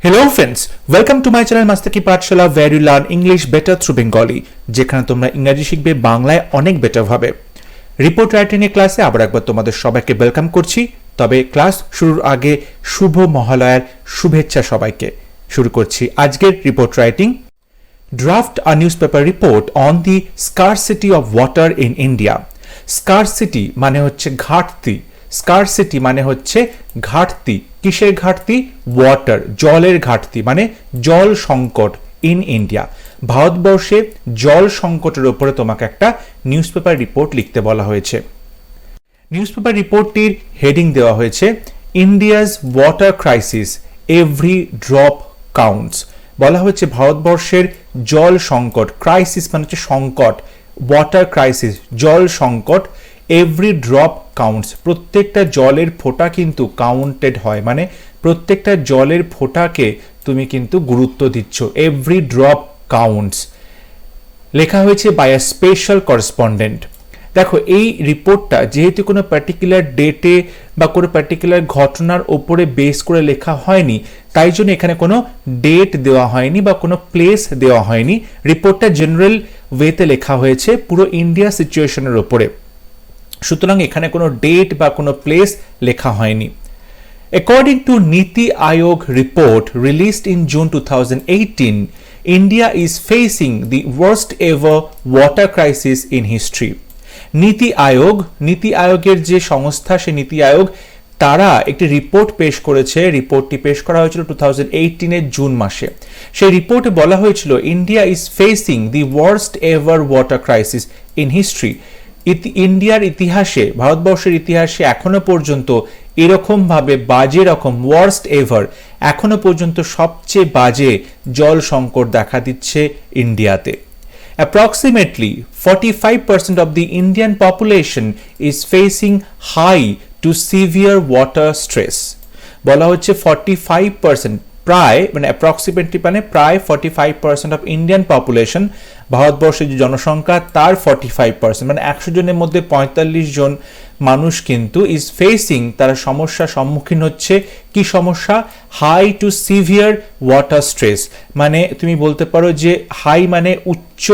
Hello friends, welcome to my channel Mastaki Pathshala where you learn English better through Bengali যেখানে তোমরা ইংরেজি শিখবে বাংলায় অনেক বেটার ভাবে। রিপোর্ট রাইটিং এর ক্লাসে আবার একবার তোমাদের সবাইকে ওয়েলকাম করছি। তবে ক্লাস শুরুর আগে শুভ মহালয়ার শুভেচ্ছা সবাইকে। শুরু করছি আজকের report writing. Draft a newspaper report on the scarcity of water in India. Scarcity মানে হচ্ছে ঘাটতি। স্কারসিটি মানে হচ্ছে ঘাটতি। কিসের ঘাটতি? ওয়াটার, জলের ঘাটতি, মানে জল সংকট ইন ইন্ডিয়া। ভারতবর্ষে জল সংকটের উপরে তোমাকে একটা নিউজপেপার রিপোর্ট লিখতে বলা হয়েছে। নিউজপেপার রিপোর্টটির হেডিং দেওয়া হয়েছে India's water crisis, every drop counts. বলা হচ্ছে ভারতবর্ষের জল সংকট, ক্রাইসিস মানে হচ্ছে সংকট, ওয়াটার ক্রাইসিস জল সংকট, এভরি ড্রপ কাউন্টস, প্রত্যেকটা জলের ফোঁটা কিন্তু কাউন্টেড হয়, মানে প্রত্যেকটা জলের ফোঁটাকে তুমি কিন্তু গুরুত্ব দিচ্ছ। এভরি ড্রপ কাউন্টস লেখা হয়েছে বাই আ স্পেশাল করেসপন্ডেন্ট। দেখো এই রিপোর্টটা যেহেতু কোনো পার্টিকুলার ডেটে বা কোনো পার্টিকুলার ঘটনার ওপরে বেস করে লেখা হয়নি, তাই জন্য এখানে কোনো ডেট দেওয়া হয়নি বা কোনো প্লেস দেওয়া হয়নি। রিপোর্টটা জেনারেল ওয়েতে লেখা হয়েছে পুরো ইন্ডিয়া সিচুয়েশনের ওপরে, সুতরাং এখানে কোনো ডেট বা কোনো প্লেস লেখা হয়নি। According to Niti Aayog report released in June 2018, India is facing the worst ever water crisis in history. নীতি আয়োগের যে সংস্থা, সে নীতি আয়োগ তারা একটি রিপোর্ট পেশ করেছে। রিপোর্টটি পেশ করা হয়েছিল 2018 জুন মাসে। সেই রিপোর্টে বলা হয়েছিল India is facing the worst ever water crisis in history. ইন্ডিয়ার ইতিহাসে, ভারতবর্ষের ইতিহাসে এখনো পর্যন্ত এরকম ভাবে বাজে রকম ওয়ার্স্ট এভার, এখনো পর্যন্ত সবচেয়ে বাজে জল সংকট দেখা দিচ্ছে ইন্ডিয়াতে। Approximately 45% of the Indian population is facing high to severe water stress. বলা হচ্ছে 45%, প্রায় মানে অ্যাপ্রক্সিমেটলি মানে প্রায় 45% অফ ইন্ডিয়ান পপুলেশন, ভারতবর্ষের যে জনসংখ্যা তার 45%, মানে 100 জনের মধ্যে 45 জন মানুষ কিন্তু ইজ ফেসিং, তারা সমস্যার সম্মুখীন হচ্ছে। কি সমস্যা? High to severe water stress, মানে তুমি বলতে পারো যে হাই মানে উচ্চ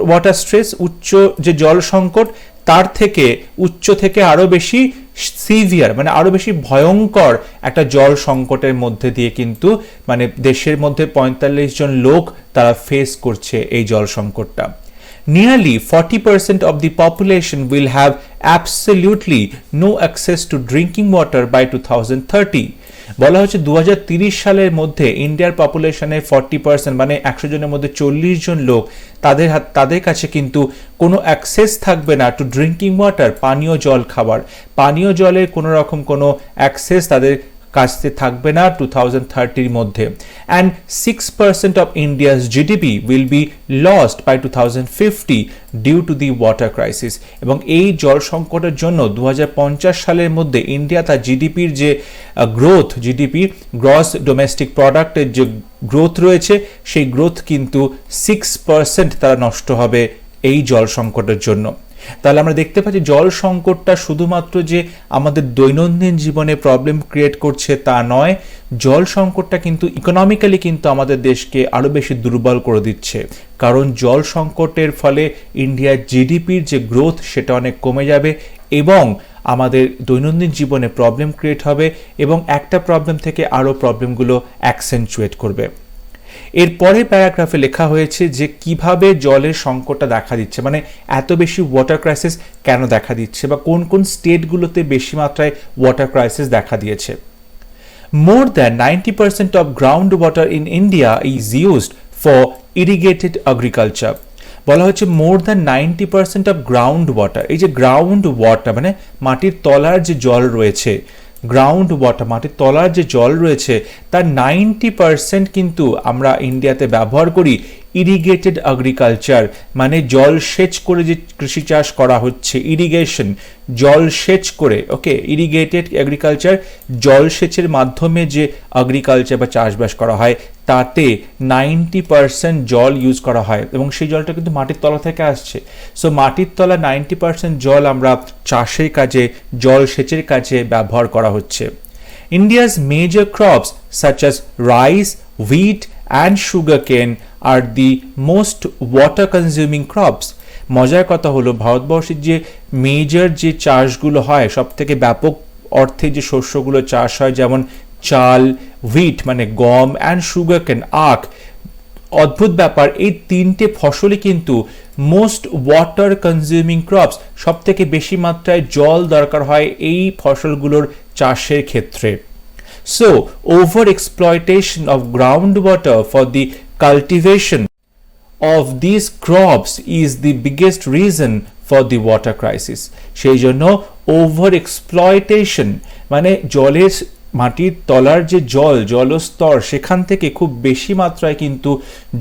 ওয়াটার স্ট্রেস, উচ্চ যে জল সংকট, তার থেকে উচ্চ থেকে আরো বেশি সিভিয়ার মানে আরো বেশি ভয়ঙ্কর একটা জল সংকটের মধ্যে দিয়ে কিন্তু মানে দেশের মধ্যে 45 জন লোক তারা ফেস করছে এই জল সংকটটা। Nearly 40% of the population will have absolutely no access to drinking water by 2030. বলা হচ্ছে 2030 সালের মধ্যে ইন্ডিয়ার পপুলেশনের 40% মানে 100 জনের মধ্যে 40 জন লোক, তাদের কাছে কিন্তু কোনো অ্যাক্সেস থাকবে না টু ড্রিঙ্কিং ওয়াটার, পানীয় জল খাবার, পানীয় জলের কোনো রকম কোনো অ্যাক্সেস তাদের কাছে থাকবে না 2030 মধ্যে। And 6% of India's GDP will be lost by 2050 due to the water crisis. এবং এই জল সংকটের জন্য 2050 সালের মধ্যে ইন্ডিয়া তার জিডিপির যে গ্রোথ, জিডিপি গ্রস ডোমেস্টিক প্রোডাক্টের যে গ্রোথ রয়েছে, সেই গ্রোথ কিন্তু 6% তারা নষ্ট হবে এই জল সংকটের জন্য। তাহলে আমরা দেখতে পাচ্ছি জল সংকটটা শুধুমাত্র যে আমাদের দৈনন্দিন জীবনে প্রবলেম ক্রিয়েট করছে তা নয়, জল সংকটটা কিন্তু ইকোনমিক্যালি কিন্তু আমাদের দেশকে আরো বেশি দুর্বল করে দিচ্ছে। কারণ জল সংকটের ফলে ইন্ডিয়ার জিডিপির যে গ্রোথ সেটা অনেক কমে যাবে এবং আমাদের দৈনন্দিন জীবনে প্রবলেম ক্রিয়েট হবে এবং একটা প্রবলেম থেকে আরো প্রবলেমগুলো অ্যাকসেন্চুয়েট করবে। এরপরে প্যারাগ্রাফে লেখা হয়েছে যে কিভাবে জলের সংকটটা দেখা দিচ্ছে, মানে এত বেশি ওয়াটার ক্রাইসিস কেন দেখা দিচ্ছে বা কোন কোন স্টেটগুলোতে বেশি মাত্রায় ওয়াটার ক্রাইসিস দেখা দিয়েছে। More than 90% of ground water in India is used for irrigated agriculture. বলা হচ্ছে more than 90% of ground water, এই যে গ্রাউন্ড ওয়াটার মানে মাটির তলার যে জল রয়েছে, গ্রাউন্ড ওয়াটার মাটির তলার যে জল রয়েছে তার 90% কিন্তু আমরা ইন্ডিয়াতে ব্যবহার করি ইরিগেটেড এগ্রিকালচার, মানে জলসেচ করে যে কৃষি চাষ করা হচ্ছে, ইরিগেশন জলসেচ করে, ওকে, ইরিগেটেড এগ্রিকালচার জলসেচের মাধ্যমে যে এগ্রিকালচার বা চাষবাস করা হয় তাতে 90% জল ইউজ করা হয় এবং সেই জলটা কিন্তু মাটির তলা থেকে আসছে। সো মাটির তলা 90% জল আমরা চাষের কাজে, জলসেচের কাজে ব্যবহার করা হচ্ছে। India's major crops such as rice, wheat and sugarcane are the most water consuming crops. মজার কথা হলো ভারতবর্ষের যে মেজর যে চাষগুলো হয় সব থেকে ব্যাপক অর্থে যে শস্যগুলো চাষ হয় যেমন চাল, হুইট মানে গম অ্যান্ড সুগারকেন আখ, অদ্ভুত ব্যাপার এই তিনটে ফসলই কিন্তু মোস্ট ওয়াটার কনজিউমিং ক্রপস, সব থেকে বেশি মাত্রায় জল দরকার হয় এই ফসলগুলোর চাষের ক্ষেত্রে। So, over exploitation of groundwater for the cultivation of these crops is the biggest reason for the water crisis. সেই জন্য ওভার এক্সপ্লয়টেশন মানে জলের মাটির তলার যে জলস্তর সেখান থেকে খুব বেশি মাত্রায় কিন্তু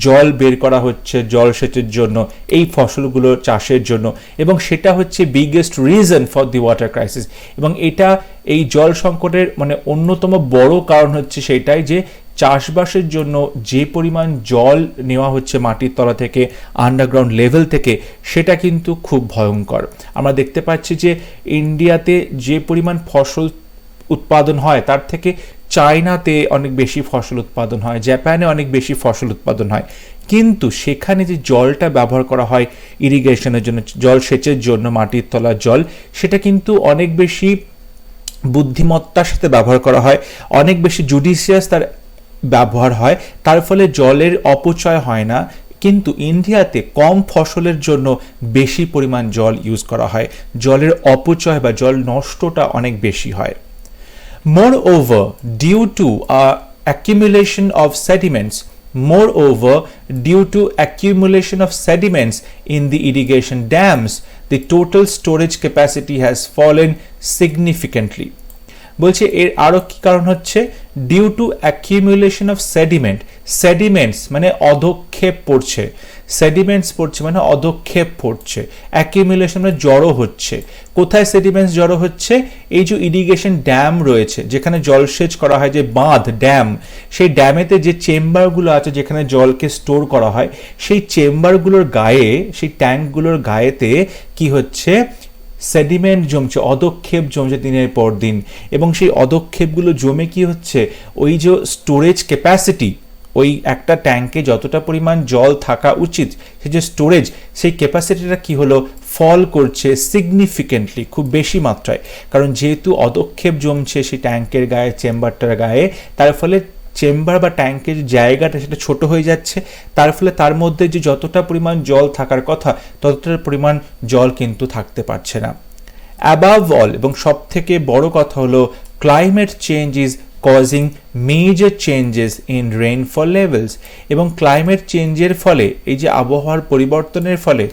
জল বের করা হচ্ছে জলসেচের জন্য এই ফসলগুলো চাষের জন্য, এবং সেটা হচ্ছে biggest reason for the water crisis. এবং এটা এই জল সংকটের মানে অন্যতম বড় কারণ হচ্ছে সেটাই যে চাষবাসের জন্য যে পরিমাণ জল নেওয়া হচ্ছে মাটির তলা থেকে আন্ডারগ্রাউন্ড লেভেল থেকে সেটা কিন্তু খুব ভয়ঙ্কর। আমরা দেখতে পাচ্ছি যে ইন্ডিয়াতে যে পরিমাণ ফসল উৎপাদন হয় তার থেকে চায়নাতে অনেক বেশি ফসল উৎপাদন হয়, জাপানে অনেক বেশি ফসল উৎপাদন হয়, কিন্তু সেখানে যে জলটা ব্যবহার করা হয় ইরিগেশনের জন্য, জল সেচের জন্য মাটির তলার জল, সেটা কিন্তু অনেক বেশি বুদ্ধিমত্তার সাথে ব্যবহার করা হয়, অনেক বেশি জুডিশিয়াস তার ব্যবহার হয়, তার ফলে জলের অপচয় হয় না। কিন্তু ইন্ডিয়াতে কম ফসলের জন্য বেশি পরিমাণ জল ইউজ করা হয়, জলের অপচয় বা জল নষ্টটা অনেক বেশি হয়। Moreover, due to accumulation of sediments in the irrigation dams, the total storage capacity has fallen significantly. বলছে এর আরো কি কারণ হচ্ছে, ডিউ টু অ্যাকিউমুলেশন অফ সেডিমেন্টস মানে অধক্ষেপ পড়ছে, সেডিমেন্টস পড়ছে মানে অধক্ষেপ পড়ছে, অ্যাকিউমুলেশন মানে জড়ো হচ্ছে। কোথায় সেডিমেন্টস জড়ো হচ্ছে? এই যে ইরিগেশন ড্যাম রয়েছে যেখানে জলসেচ করা হয়, যে বাঁধ ড্যাম, সেই ড্যামেতে যে চেম্বারগুলো আছে যেখানে জলকে স্টোর করা হয়, সেই চেম্বারগুলোর গায়ে, সেই ট্যাঙ্কগুলোর গায়েতে কি হচ্ছে, সেডিমেন্ট জমছে, অধক্ষেপ জমছে দিনের পর দিন, এবং সেই অধক্ষেপগুলো জমে কি হচ্ছে, ওই যে স্টোরেজ ক্যাপাসিটি, ওই একটা ট্যাঙ্কে যতটা পরিমাণ জল থাকা উচিত সেই যে স্টোরেজ, সেই ক্যাপাসিটিটা কি হলো, ফল করছে সিগনিফিকেন্টলি, খুব বেশি মাত্রায়। কারণ যেহেতু অধক্ষেপ জমছে সেই ট্যাঙ্কের গায়ে, চেম্বারটার গায়ে, তার ফলে চেম্বার বা ট্যাঙ্কের জায়গাটা সেটা ছোট হয়ে যাচ্ছে, তার ফলে তার মধ্যে যে যতটা পরিমাণ জল থাকার কথা ততটা পরিমাণ জল কিন্তু থাকতে পারছে না। অ্যাবাভ অল, এবং সব থেকে বড় কথা হলো, climate change is causing major changes in rainfall levels, এবং ক্লাইমেট চেঞ্জের ফলে, এই যে আবহাওয়ার পরিবর্তনের ফলে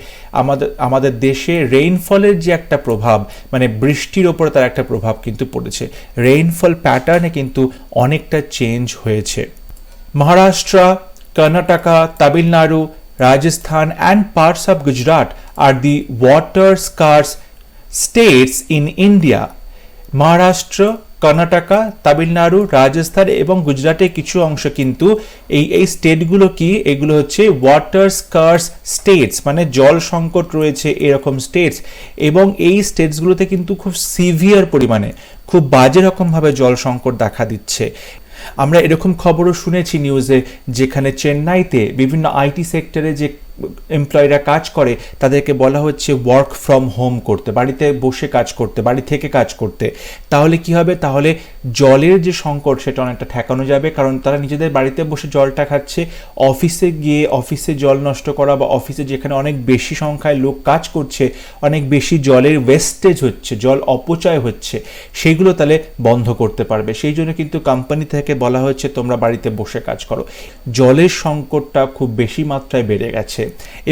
আমাদের দেশে রেইনফলের যে একটা প্রভাব, মানে বৃষ্টির ওপর তার একটা প্রভাব কিন্তু পড়েছে, রেইনফল প্যাটার্নে কিন্তু অনেকটা চেঞ্জ হয়েছে। Maharashtra, Karnataka, Tamil Nadu, Rajasthan and parts of Gujarat are the water scarce states in India. Maharashtra, Karnataka, Tamil Nadu, Rajasthan এবং গুজরাটের কিছু অংশ কিন্তু এই স্টেটগুলো কি, এগুলো হচ্ছে ওয়াটার স্কার্স স্টেটস, মানে জল সংকট রয়েছে এরকম স্টেটস, এবং এই স্টেটসগুলোতে কিন্তু খুব সিভিয়ার পরিমাণে, খুব বাজে রকমভাবে জল সংকট দেখা দিচ্ছে। আমরা এরকম খবরও শুনেছি নিউজে, যেখানে চেন্নাইতে বিভিন্ন আইটি সেক্টরে যে এমপ্লয়িরা কাজ করে তাদেরকে বলা হচ্ছে ওয়ার্ক ফ্রম হোম করতে, বাড়িতে বসে কাজ করতে, বাড়ি থেকে কাজ করতে। তাহলে কি হবে, তাহলে জলের যে সংকট সেটা অনেকটা ঠেকানো যাবে, কারণ তারা নিজেদের বাড়িতে বসে জলটা খাচ্ছে। অফিসে গিয়ে অফিসে জল নষ্ট করা, বা অফিসে যেখানে অনেক বেশি সংখ্যায় লোক কাজ করছে অনেক বেশি জলের ওয়েস্টেজ হচ্ছে, জল অপচয় হচ্ছে, সেগুলো তাহলে বন্ধ করতে পারবে। সেই জন্য কিন্তু কোম্পানি থেকে বলা হচ্ছে তোমরা বাড়িতে বসে কাজ করো। জলের সংকটটা খুব বেশি মাত্রায় বেড়ে গেছে,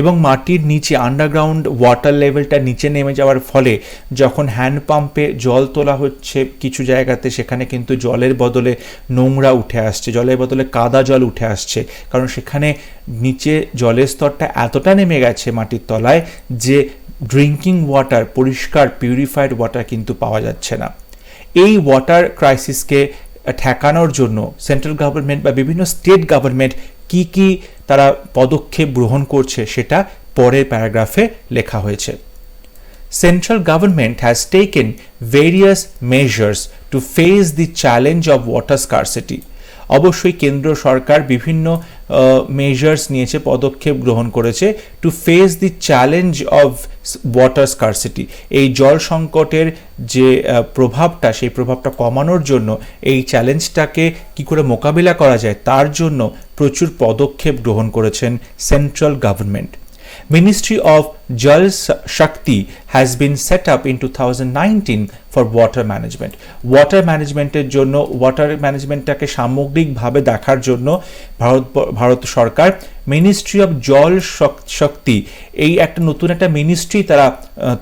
এবং মাটির নিচে আন্ডারগ্রাউন্ড ওয়াটার লেভেলটা নিচে নেমে যাওয়ার ফলে যখন হ্যান্ড পাম্পে জল তোলা হচ্ছে কিছু জায়গাতে, সেখানে কিন্তু জলের বদলে নোংরা উঠে আসছে, জলের বদলে কাদা জল উঠে আসছে, কারণ সেখানে নিচে জলের স্তরটা এতটা নেমে গেছে মাটির তলায় যে ড্রিঙ্কিং ওয়াটার, পরিষ্কার পিউরিফাইড ওয়াটার কিন্তু পাওয়া যাচ্ছে না। এই ওয়াটার ক্রাইসিসকে ঠেকানোর জন্য সেন্ট্রাল গভর্নমেন্ট বা বিভিন্ন স্টেট গভর্নমেন্ট কি কি তারা পদক্ষেপ গ্রহণ করছে সেটা পরের প্যারাগ্রাফে লেখা হয়েছে। Central government has taken various measures to face the challenge of water scarcity. অবশ্যই কেন্দ্র সরকার বিভিন্ন মেজার্স নিয়েছে, পদক্ষেপ গ্রহণ করেছে to face the challenge of water scarcity. এই জল সংকটের যে প্রভাবটা, সেই প্রভাবটা কমানোর জন্য, এই চ্যালেঞ্জটাকে কি করে মোকাবিলা করা যায় তার জন্য প্রচুর পদক্ষেপ গ্রহণ করেছেন central government. Ministry of Jal Shakti has been set up in 2019 for water management. Water management-এর জন্য, ওয়াটার ম্যানেজমেন্টটাকে সামগ্রিকভাবে দেখার জন্য ভারত সরকার মিনিস্ট্রি অফ জল শক্তি, এই একটা নতুন একটা মিনিস্ট্রি তারা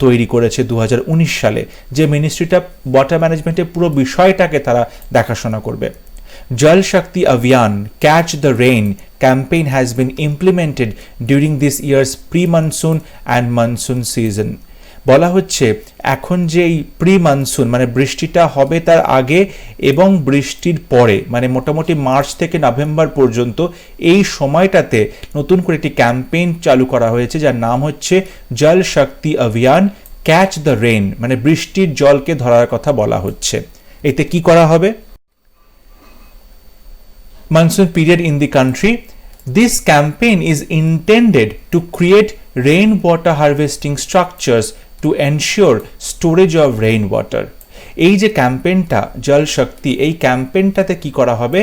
তৈরি করেছে 2019 সালে, যে মিনিস্ট্রিটা ওয়াটার ম্যানেজমেন্টের পুরো বিষয়টাকে তারা দেখাশোনা করবে। Jal Shakti Abhiyan Catch the Rain campaign has been implemented during this year's pre-monsoon and monsoon season. বলা হচ্ছে এখন যে এই প্রি মনসুন মানে বৃষ্টিটা হবে তার আগে এবং বৃষ্টির পরে, মানে মোটামুটি মার্চ থেকে নভেম্বর পর্যন্ত এই সময়টাতে নতুন করে একটি ক্যাম্পেইন চালু করা হয়েছে যার নাম হচ্ছে জল শক্তি অভিযান ক্যাচ দ্য রেইন, মানে বৃষ্টির জলকে ধরার কথা বলা হচ্ছে। এতে কি করা হবে? Monsoon period in the country. This campaign is intended to create rainwater harvesting structures to ensure storage of rainwater. এই যে ক্যাম্পেইনটা জল শক্তি, এই ক্যাম্পেইনটাতে কি করা হবে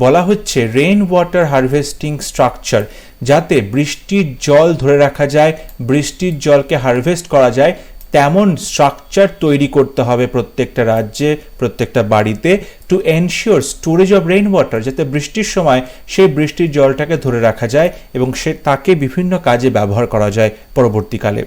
বলা হচ্ছে রেইন ওয়াটার হারভেস্টিং স্ট্রাকচার, যাতে বৃষ্টির জল ধরে রাখা যায়, বৃষ্টির জলকে হারভেস্ট করা যায়, তেমন স্ট্রাকচার তৈরি করতে হবে প্রত্যেকটা রাজ্যে, প্রত্যেকটা বাড়িতে, to ensure storage of rain water, যাতে বৃষ্টির সময় সেই বৃষ্টির জলটাকে ধরে রাখা যায় এবং তাকে বিভিন্ন কাজে ব্যবহার করা যায় পরবর্তীকালে।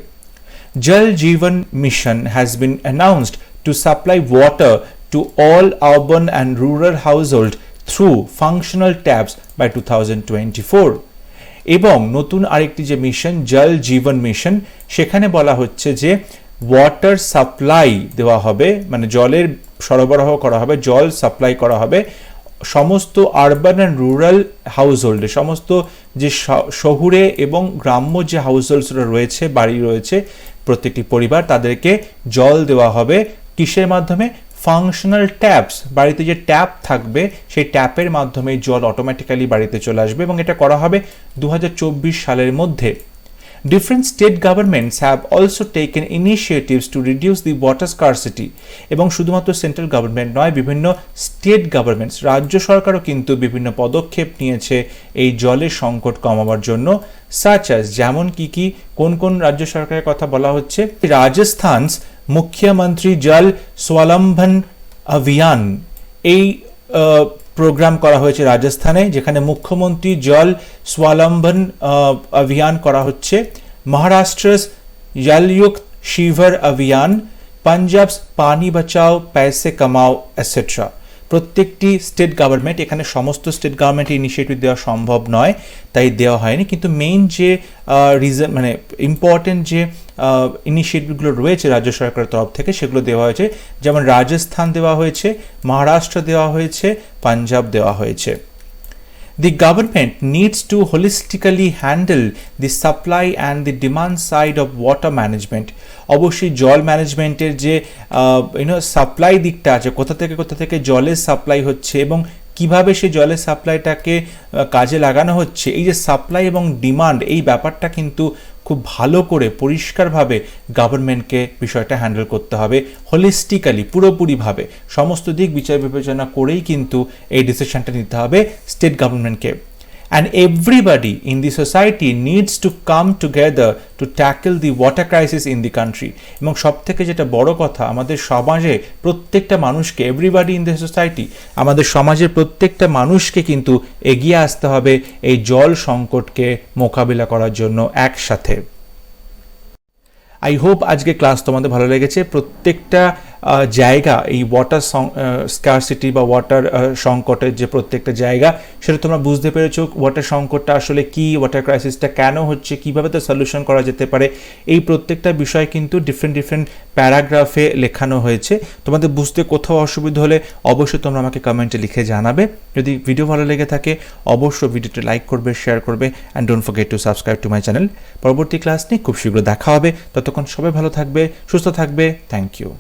Jal Jeevan mission has been announced to supply water to all urban and rural household through functional taps by 2024। এবং নতুন আরেকটি যে মিশন জল জীবন মিশন, সেখানে বলা হচ্ছে যে ওয়াটার সাপ্লাই দেওয়া হবে, মানে জলের সরবরাহ করা হবে, জল সাপ্লাই করা হবে সমস্ত আরবান অ্যান্ড রুরাল হাউসহোল্ডে, সমস্ত যে শহুরে এবং গ্রাম্য যে হাউসহোল্ডসরা রয়েছে, বাড়ি রয়েছে, প্রত্যেকটি পরিবার, তাদেরকে জল দেওয়া হবে কিসের মাধ্যমে? ফাংশনাল ট্যাপস, বাড়িতে যে ট্যাপ থাকবে সেই ট্যাপের মাধ্যমে জল অটোমেটিক্যালি বাড়িতে চলে আসবে এবং এটা করা হবে 2024 সালের মধ্যে। Different state governments have also taken initiatives to reduce the water scarcity. এবং শুধুমাত্র সেন্ট্রাল গভর্নমেন্ট নয়, বিভিন্ন স্টেট গভর্নমেন্টস, রাজ্য সরকারও কিন্তু বিভিন্ন পদক্ষেপ নিয়েছে এই জলের সংকট কমাবার জন্য। সাচ অ্যাজ, যেমন কি কোন কোন রাজ্য সরকারের কথা বলা হচ্ছে? রাজস্থানস মুখ্যমন্ত্রী জল স্বাবলম্বন অভিযান, এই প্রোগ্রাম করা হয়েছে রাজস্থানে, যেখানে মুখ্যমন্ত্রী জল স্বাবলম্বন অভিযান করা হচ্ছে। মহারাষ্ট্রস জলযুক্ত শিভার অভিযান, পাঞ্জাবস পানি বাঁচাও পয়সে কামাও এটসেট্রা। প্রত্যেকটি স্টেট গভর্নমেন্ট, এখানে সমস্ত স্টেট গভর্নমেন্ট ইনিশিয়েটিভ দেওয়া সম্ভব নয়, তাই দেওয়া হয়নি, কিন্তু মেইন যে রিজন মানে ইম্পর্টেন্ট যে ইনিশিয়েটিভগুলো রয়েছে রাজ্য সরকারের তরফ থেকে সেগুলো দেওয়া হয়েছে। যেমন রাজস্থান দেওয়া হয়েছে, মহারাষ্ট্র দেওয়া হয়েছে, পাঞ্জাব দেওয়া হয়েছে। The government needs to holistically handle the supply and the demand side of water management. অবশ্যই জল ম্যানেজমেন্টের যে সাপ্লাই দিকটা আছে, কোথা থেকে জলের সাপ্লাই হচ্ছে এবং কিভাবে সেই জলের সাপ্লাইটাকে কাজে লাগানো হচ্ছে, এই যে সাপ্লাই এবং ডিমান্ড, এই ব্যাপারটা কিন্তু খুব ভালো করে পরিষ্কারভাবে গভর্নমেন্টকে বিষয়টা হ্যান্ডেল করতে হবে, হোলিস্টিক্যালি, পুরোপুরিভাবে সমস্ত দিক বিচার বিবেচনা করেই কিন্তু এই ডিসিশনটা নিতে হবে স্টেট গভর্নমেন্টকে। And everybody in the society needs to come together to tackle the water crisis in the country. এবং সবথেকে যেটা বড় কথা, আমাদের সমাজে প্রত্যেকটা মানুষকে, এভরিবাডি ইন দ্য সোসাইটি, আমাদের সমাজের প্রত্যেকটা মানুষকে কিন্তু এগিয়ে আসতে হবে এই জল সংকটকে মোকাবিলা করার জন্য একসাথে। আই হোপ আজকে ক্লাস তোমাদের ভালো লেগেছে। প্রত্যেকটা জায়গা, এই ওয়াটার স্কারসিটি বা ওয়াটার সংকটের যে প্রত্যেকটা জায়গা, সেটা তোমরা বুঝতে পেরেছো। ওয়াটার সংকটটা আসলে কি, ওয়াটার ক্রাইসিসটা কেন হচ্ছে, কীভাবে তার সলিউশন করা যেতে পারে, এই প্রত্যেকটা বিষয় কিন্তু ডিফারেন্ট প্যারাগ্রাফে লেখানো হয়েছে। তোমাদের বুঝতে কোথাও অসুবিধা হলে অবশ্যই তোমরা আমাকে কমেন্টে লিখে জানাবে। যদি ভিডিও ভালো লেগে থাকে অবশ্যই ভিডিওটি লাইক করবে, শেয়ার করবে, and don't forget to subscribe to my channel. পরবর্তী ক্লাস নিয়ে খুব শীঘ্র দেখা হবে। ততক্ষণ সবাই ভালো থাকবে, সুস্থ থাকবে। Thank you.